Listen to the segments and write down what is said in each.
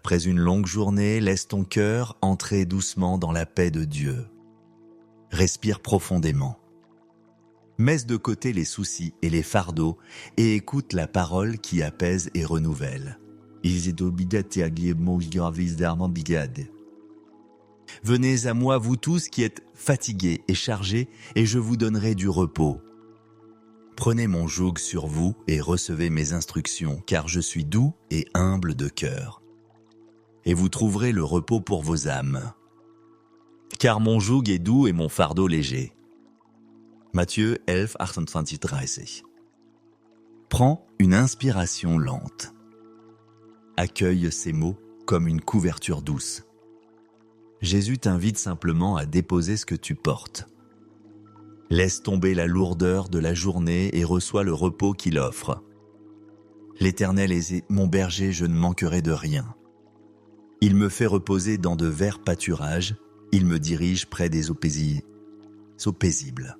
Après une longue journée, laisse ton cœur entrer doucement dans la paix de Dieu. Respire profondément. Mets de côté les soucis et les fardeaux et écoute la parole qui apaise et renouvelle. Venez à moi, vous tous qui êtes fatigués et chargés, et je vous donnerai du repos. Prenez mon joug sur vous et recevez mes instructions, car je suis doux et humble de cœur. Et vous trouverez le repos pour vos âmes. Car mon joug est doux et mon fardeau léger. Matthieu 11, 28-30. Prends une inspiration lente. Accueille ces mots comme une couverture douce. Jésus t'invite simplement à déposer ce que tu portes. Laisse tomber la lourdeur de la journée et reçois le repos qu'il offre. L'Éternel est mon berger, je ne manquerai de rien. Il me fait reposer dans de verts pâturages, il me dirige près des eaux paisibles.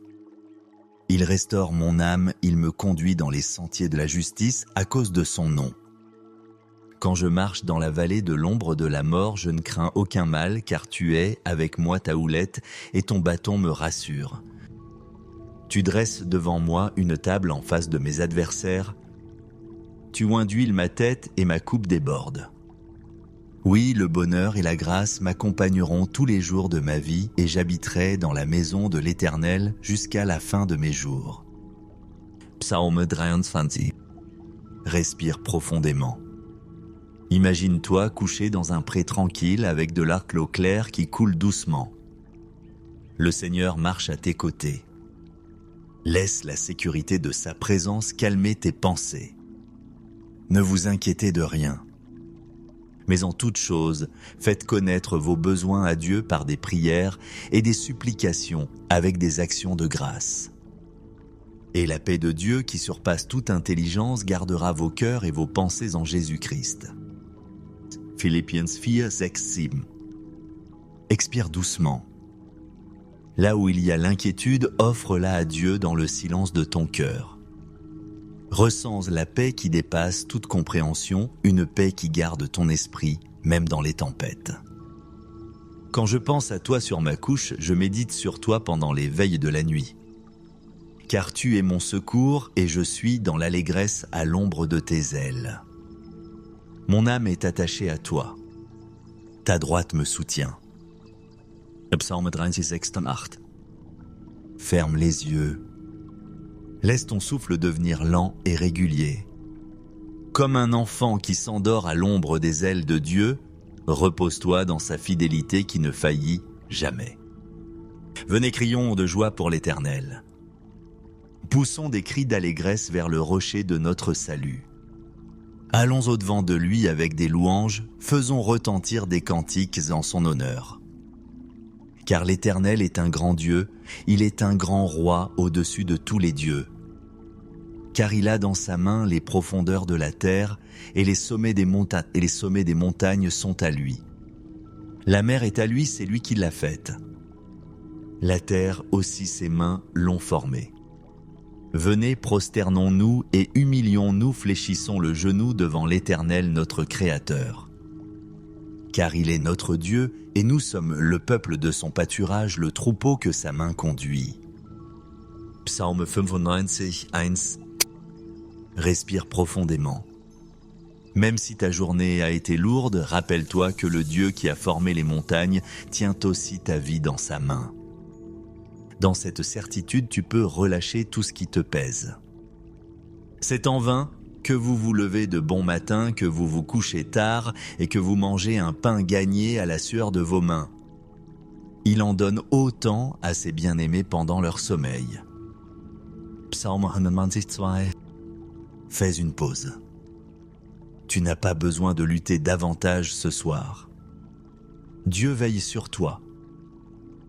Il restaure mon âme, il me conduit dans les sentiers de la justice à cause de son nom. Quand je marche dans la vallée de l'ombre de la mort, je ne crains aucun mal, car tu es avec moi ta houlette et ton bâton me rassure. Tu dresses devant moi une table en face de mes adversaires. Tu oins d'huile ma tête et ma coupe déborde. Oui, le bonheur et la grâce m'accompagneront tous les jours de ma vie et j'habiterai dans la maison de l'Éternel jusqu'à la fin de mes jours. Psaume 23. Respire profondément. Imagine-toi couché dans un pré tranquille avec de l'eau claire qui coule doucement. Le Seigneur marche à tes côtés. Laisse la sécurité de sa présence calmer tes pensées. Ne vous inquiétez de rien. Mais en toute chose, faites connaître vos besoins à Dieu par des prières et des supplications avec des actions de grâce. Et la paix de Dieu qui surpasse toute intelligence gardera vos cœurs et vos pensées en Jésus-Christ. Philippiens 4, 6, 7. Expire doucement. Là où il y a l'inquiétude, offre-la à Dieu dans le silence de ton cœur. Ressens la paix qui dépasse toute compréhension, une paix qui garde ton esprit, même dans les tempêtes. Quand je pense à toi sur ma couche, je médite sur toi pendant les veilles de la nuit. Car tu es mon secours et je suis dans l'allégresse à l'ombre de tes ailes. Mon âme est attachée à toi. Ta droite me soutient. Psaume 36, 8. Ferme les yeux. Laisse ton souffle devenir lent et régulier. Comme un enfant qui s'endort à l'ombre des ailes de Dieu, repose-toi dans sa fidélité qui ne faillit jamais. Venez, crions de joie pour l'Éternel. Poussons des cris d'allégresse vers le rocher de notre salut. Allons au-devant de lui avec des louanges, faisons retentir des cantiques en son honneur. Car l'Éternel est un grand Dieu, il est un grand roi au-dessus de tous les dieux. Car il a dans sa main les profondeurs de la terre et les sommets des montagnes sont à lui. La mer est à lui, c'est lui qui l'a faite. La terre aussi ses mains l'ont formée. Venez, prosternons-nous et humilions-nous, fléchissons le genou devant l'Éternel notre Créateur. Car il est notre Dieu et nous sommes le peuple de son pâturage, le troupeau que sa main conduit. Psaume 95, 1. Respire profondément. Même si ta journée a été lourde, rappelle-toi que le Dieu qui a formé les montagnes tient aussi ta vie dans sa main. Dans cette certitude, tu peux relâcher tout ce qui te pèse. C'est en vain que vous vous levez de bon matin, que vous vous couchez tard et que vous mangez un pain gagné à la sueur de vos mains. Il en donne autant à ses bien-aimés pendant leur sommeil. Psaume 192. Fais une pause. Tu n'as pas besoin de lutter davantage ce soir. Dieu veille sur toi.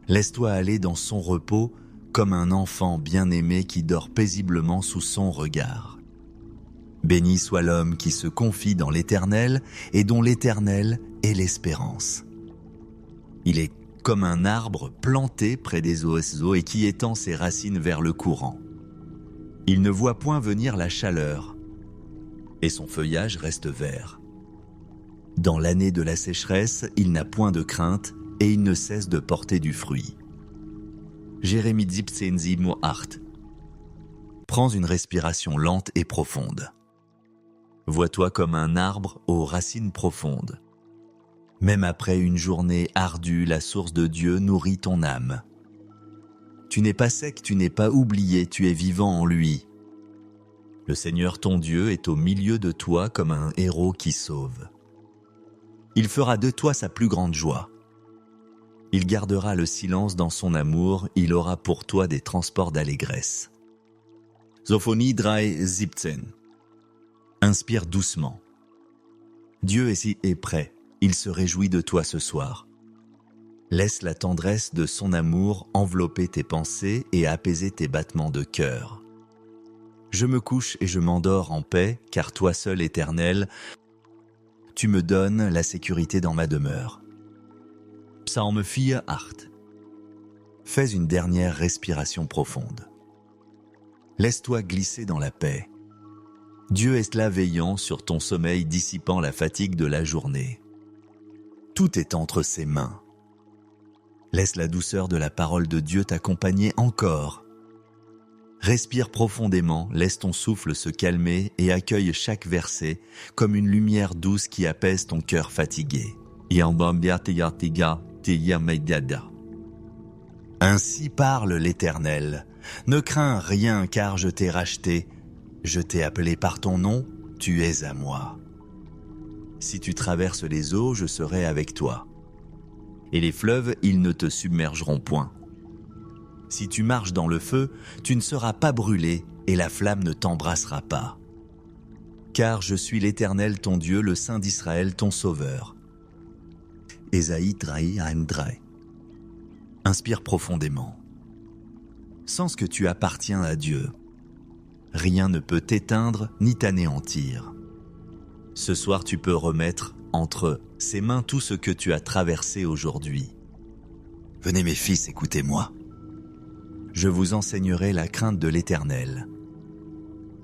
Laisse-toi aller dans son repos comme un enfant bien-aimé qui dort paisiblement sous son regard. Béni soit l'homme qui se confie dans l'Éternel et dont l'Éternel est l'espérance. Il est comme un arbre planté près des eaux et qui étend ses racines vers le courant. Il ne voit point venir la chaleur et son feuillage reste vert. Dans l'année de la sécheresse, il n'a point de crainte et il ne cesse de porter du fruit. Jérémie 17:7-8. Prends une respiration lente et profonde. Vois-toi comme un arbre aux racines profondes. Même après une journée ardue, la source de Dieu nourrit ton âme. Tu n'es pas sec, tu n'es pas oublié, tu es vivant en lui. Le Seigneur ton Dieu est au milieu de toi comme un héros qui sauve. Il fera de toi sa plus grande joie. Il gardera le silence dans son amour, il aura pour toi des transports d'allégresse. Sophonie 3:17. Inspire doucement. Dieu est prêt, il se réjouit de toi ce soir. Laisse la tendresse de son amour envelopper tes pensées et apaiser tes battements de cœur. Je me couche et je m'endors en paix, car toi seul, Éternel, tu me donnes la sécurité dans ma demeure. Psalm 4:8. Fais une dernière respiration profonde. Laisse-toi glisser dans la paix. Dieu est là veillant sur ton sommeil, dissipant la fatigue de la journée. Tout est entre ses mains. Laisse la douceur de la parole de Dieu t'accompagner encore. Respire profondément, laisse ton souffle se calmer et accueille chaque verset comme une lumière douce qui apaise ton cœur fatigué. Ainsi parle l'Éternel. Ne crains rien car je t'ai racheté. Je t'ai appelé par ton nom, tu es à moi. Si tu traverses les eaux, je serai avec toi. Et les fleuves, ils ne te submergeront point. Si tu marches dans le feu, tu ne seras pas brûlé et la flamme ne t'embrassera pas. Car je suis l'Éternel ton Dieu, le Saint d'Israël ton Sauveur. Ésaïe 3:1. Inspire profondément. Sens que tu appartiens à Dieu. Rien ne peut t'éteindre ni t'anéantir. Ce soir, tu peux remettre entre ses mains tout ce que tu as traversé aujourd'hui. Venez mes fils, écoutez-moi. Je vous enseignerai la crainte de l'Éternel.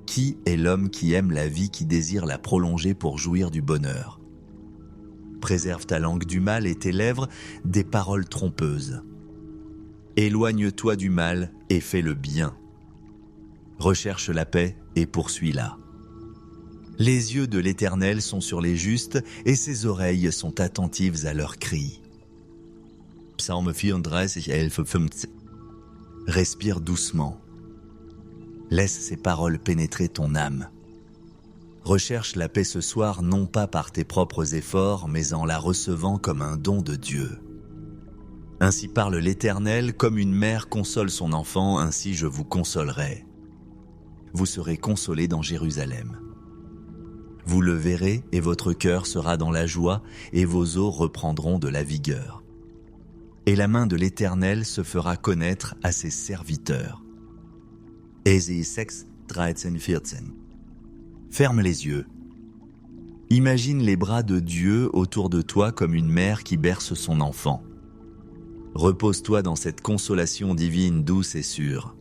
Qui est l'homme qui aime la vie, qui désire la prolonger pour jouir du bonheur? Préserve ta langue du mal et tes lèvres des paroles trompeuses. Éloigne-toi du mal et fais le bien. Recherche la paix et poursuis-la. Les yeux de l'Éternel sont sur les justes et ses oreilles sont attentives à leurs cris. Psalm 34:11-15. Respire doucement. Laisse ces paroles pénétrer ton âme. Recherche la paix ce soir non pas par tes propres efforts, mais en la recevant comme un don de Dieu. Ainsi parle l'Éternel, comme une mère console son enfant, ainsi je vous consolerai. Vous serez consolés dans Jérusalem. Vous le verrez et votre cœur sera dans la joie et vos os reprendront de la vigueur. Et la main de l'Éternel se fera connaître à ses serviteurs. Ésaïe 6:13-14. Ferme les yeux. Imagine les bras de Dieu autour de toi comme une mère qui berce son enfant. Repose-toi dans cette consolation divine douce et sûre.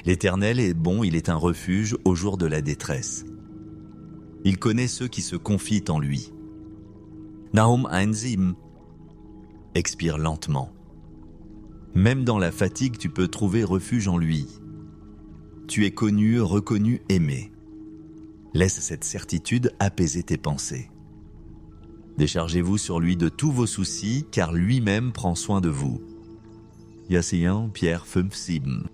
L'Éternel est bon, il est un refuge au jour de la détresse. Il connaît ceux qui se confient en lui. Nahum 1:7. Expire lentement. Même dans la fatigue, tu peux trouver refuge en lui. Tu es connu, reconnu, aimé. Laisse cette certitude apaiser tes pensées. Déchargez-vous sur lui de tous vos soucis, car lui-même prend soin de vous. Yassien, Pierre 5:7.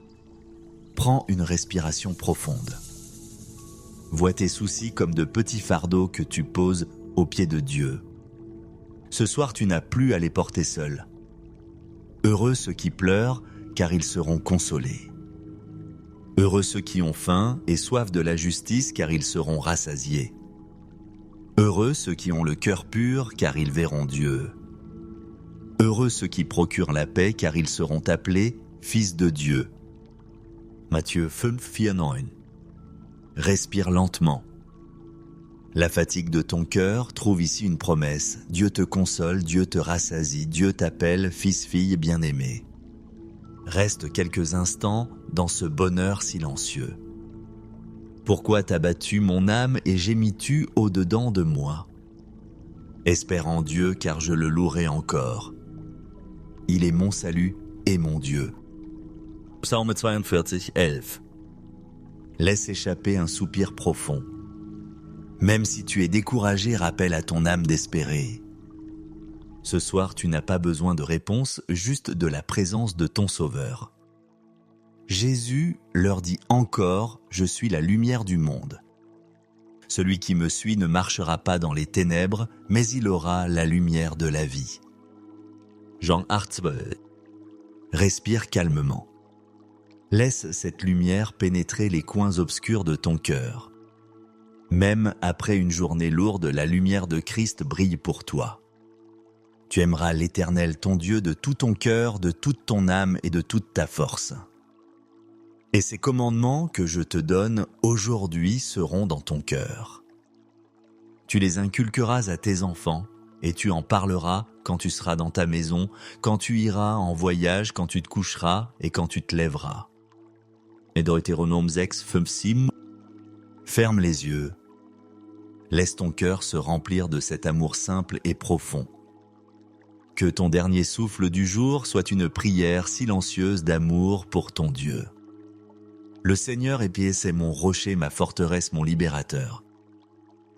Prends une respiration profonde. Vois tes soucis comme de petits fardeaux que tu poses aux pieds de Dieu. Ce soir, tu n'as plus à les porter seuls. Heureux ceux qui pleurent, car ils seront consolés. Heureux ceux qui ont faim et soif de la justice, car ils seront rassasiés. Heureux ceux qui ont le cœur pur, car ils verront Dieu. Heureux ceux qui procurent la paix, car ils seront appelés fils de Dieu. Matthieu 5:4-9. Respire lentement. La fatigue de ton cœur trouve ici une promesse. Dieu te console, Dieu te rassasie, Dieu t'appelle fils, fille bien-aimé. Reste quelques instants dans ce bonheur silencieux. Pourquoi t'as battu mon âme et gémis-tu au-dedans de moi? Espère en Dieu car je le louerai encore. Il est mon salut et mon Dieu. Psaume 42, 11. Laisse échapper un soupir profond. Même si tu es découragé, rappelle à ton âme d'espérer. Ce soir, tu n'as pas besoin de réponse, juste de la présence de ton Sauveur. Jésus leur dit encore « Je suis la lumière du monde ». Celui qui me suit ne marchera pas dans les ténèbres, mais il aura la lumière de la vie. Jean 8:12. Respire calmement. Laisse cette lumière pénétrer les coins obscurs de ton cœur. Même après une journée lourde, la lumière de Christ brille pour toi. Tu aimeras l'Éternel ton Dieu de tout ton cœur, de toute ton âme et de toute ta force. Et ces commandements que je te donne aujourd'hui seront dans ton cœur. Tu les inculqueras à tes enfants et tu en parleras quand tu seras dans ta maison, quand tu iras en voyage, quand tu te coucheras et quand tu te lèveras. Et Deutéronome 6, 5, 7. Ferme les yeux. Laisse ton cœur se remplir de cet amour simple et profond. Que ton dernier souffle du jour soit une prière silencieuse d'amour pour ton Dieu. Le Seigneur est mon rocher, ma forteresse, mon libérateur.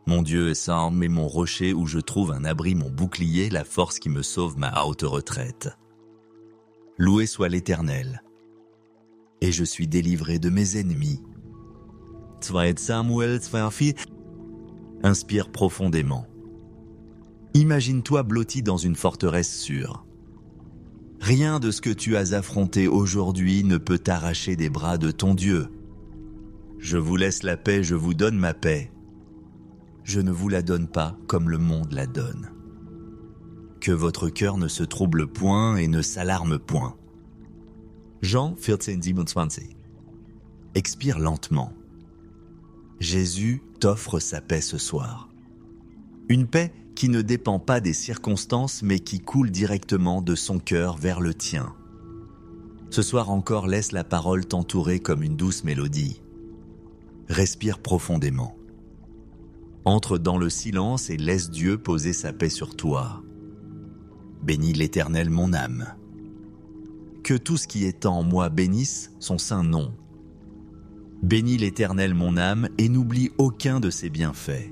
Mon Dieu est sa arme et mon rocher où je trouve un abri, mon bouclier, la force qui me sauve, ma haute retraite. Loué soit l'Éternel. Et je suis délivré de mes ennemis. 2 Samuel 2,4. Inspire profondément. Imagine-toi blotti dans une forteresse sûre. Rien de ce que tu as affronté aujourd'hui ne peut t'arracher des bras de ton Dieu. Je vous laisse la paix, je vous donne ma paix. Je ne vous la donne pas comme le monde la donne. Que votre cœur ne se trouble point et ne s'alarme point. Jean 14:27. Expire lentement. Jésus t'offre sa paix ce soir. Une paix qui ne dépend pas des circonstances mais qui coule directement de son cœur vers le tien. Ce soir encore, laisse la parole t'entourer comme une douce mélodie. Respire profondément. Entre dans le silence et laisse Dieu poser sa paix sur toi. Bénis l'Éternel mon âme. Que tout ce qui est en moi bénisse son saint nom. Bénis l'Éternel mon âme et n'oublie aucun de ses bienfaits.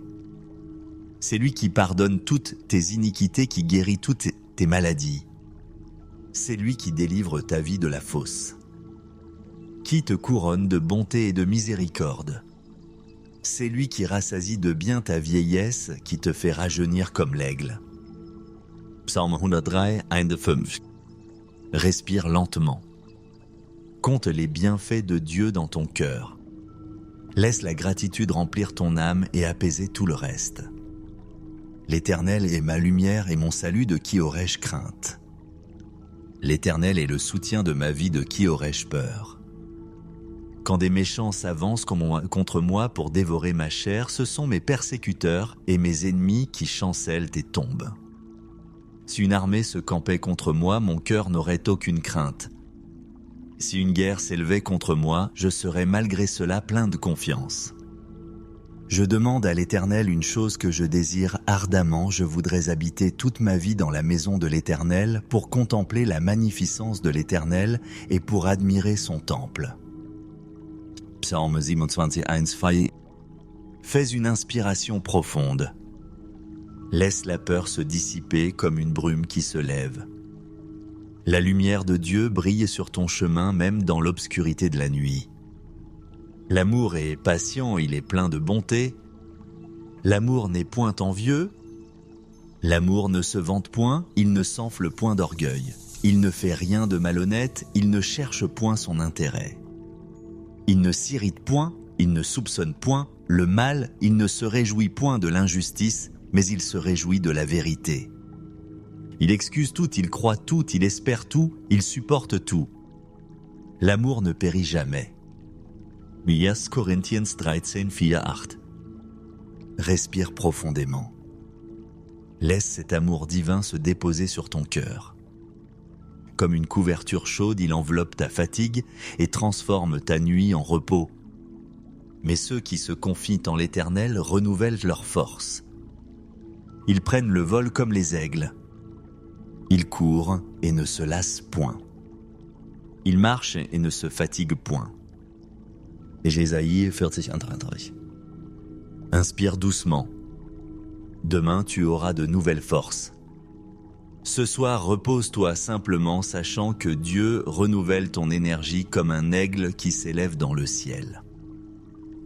C'est lui qui pardonne toutes tes iniquités, qui guérit toutes tes maladies. C'est lui qui délivre ta vie de la fosse. Qui te couronne de bonté et de miséricorde. C'est lui qui rassasie de bien ta vieillesse, qui te fait rajeunir comme l'aigle. Psaume 103, 1-5. Respire lentement. Compte les bienfaits de Dieu dans ton cœur. Laisse la gratitude remplir ton âme et apaiser tout le reste. L'Éternel est ma lumière et mon salut, de qui aurais-je crainte? L'Éternel est le soutien de ma vie, de qui aurais-je peur? Quand des méchants s'avancent contre moi pour dévorer ma chair, ce sont mes persécuteurs et mes ennemis qui chancellent et tombent. Si une armée se campait contre moi, mon cœur n'aurait aucune crainte. Si une guerre s'élevait contre moi, je serais malgré cela plein de confiance. Je demande à l'Éternel une chose que je désire ardemment, je voudrais habiter toute ma vie dans la maison de l'Éternel pour contempler la magnificence de l'Éternel et pour admirer son temple. Psaume 27, 1. Fais une inspiration profonde. Laisse la peur se dissiper comme une brume qui se lève. La lumière de Dieu brille sur ton chemin même dans l'obscurité de la nuit. L'amour est patient, il est plein de bonté. L'amour n'est point envieux. L'amour ne se vante point, il ne s'enfle point d'orgueil. Il ne fait rien de malhonnête, il ne cherche point son intérêt. Il ne s'irrite point, il ne soupçonne point le mal, il ne se réjouit point de l'injustice, mais il se réjouit de la vérité. Il excuse tout, il croit tout, il espère tout, il supporte tout. L'amour ne périt jamais. 1 Corinthiens 13, 4-8. Respire profondément. Laisse cet amour divin se déposer sur ton cœur. Comme une couverture chaude, il enveloppe ta fatigue et transforme ta nuit en repos. Mais ceux qui se confient en l'Éternel renouvellent leur force. Ils prennent le vol comme les aigles. Ils courent et ne se lassent point. Ils marchent et ne se fatiguent point. Ésaïe 40:33. Inspire doucement. Demain, tu auras de nouvelles forces. Ce soir, repose-toi simplement, sachant que Dieu renouvelle ton énergie comme un aigle qui s'élève dans le ciel.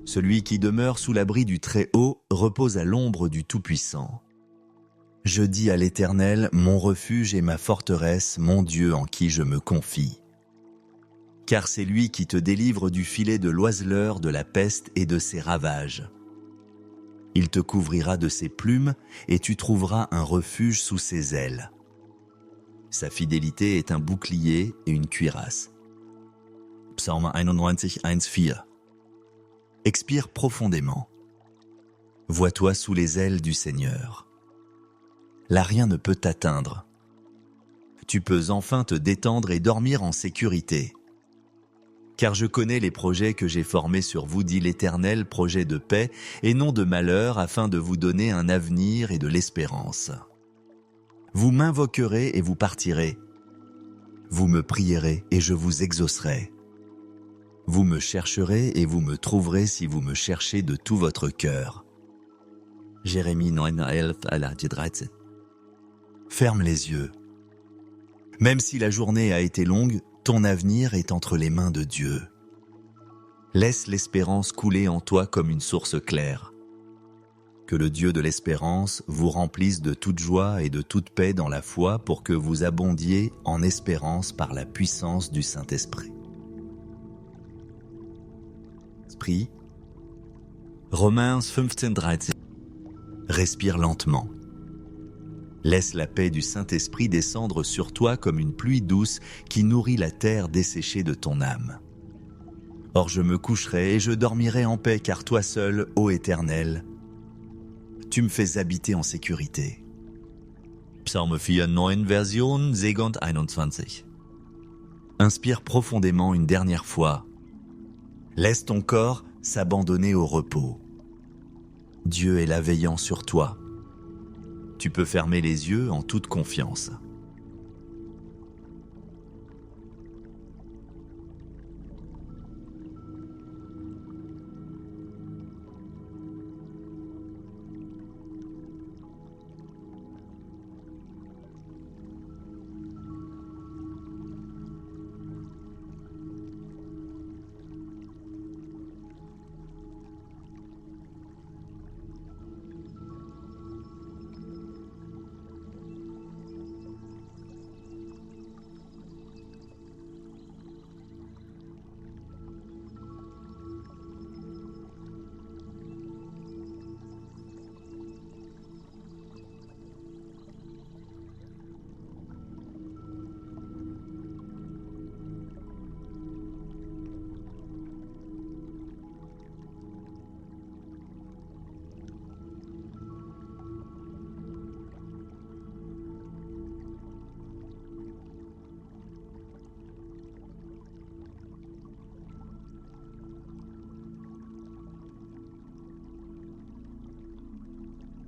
Celui qui demeure sous l'abri du Très-Haut repose à l'ombre du Tout-Puissant. Je dis à l'Éternel, mon refuge et ma forteresse, mon Dieu en qui je me confie. Car c'est lui qui te délivre du filet de l'oiseleur, de la peste et de ses ravages. Il te couvrira de ses plumes et tu trouveras un refuge sous ses ailes. Sa fidélité est un bouclier et une cuirasse. Psaume 91, 1-4. Expire profondément. Vois-toi sous les ailes du Seigneur. Là rien ne peut t'atteindre. Tu peux enfin te détendre et dormir en sécurité. Car je connais les projets que j'ai formés sur vous, dit l'Éternel, projets de paix et non de malheur, afin de vous donner un avenir et de l'espérance. Vous m'invoquerez et vous partirez. Vous me prierez et je vous exaucerai. Vous me chercherez et vous me trouverez si vous me cherchez de tout votre cœur. Jérémie 9:11-13. Ferme les yeux. Même si la journée a été longue, ton avenir est entre les mains de Dieu. Laisse l'espérance couler en toi comme une source claire. Que le Dieu de l'espérance vous remplisse de toute joie et de toute paix dans la foi pour que vous abondiez en espérance par la puissance du Saint-Esprit. Romains 15:13. Respire lentement. Laisse la paix du Saint-Esprit descendre sur toi comme une pluie douce qui nourrit la terre desséchée de ton âme. Or je me coucherai et je dormirai en paix, car toi seul, ô Éternel, tu me fais habiter en sécurité. Psaume 49, version 21. Inspire profondément une dernière fois. Laisse ton corps s'abandonner au repos. Dieu est là veillant sur toi. Tu peux fermer les yeux en toute confiance.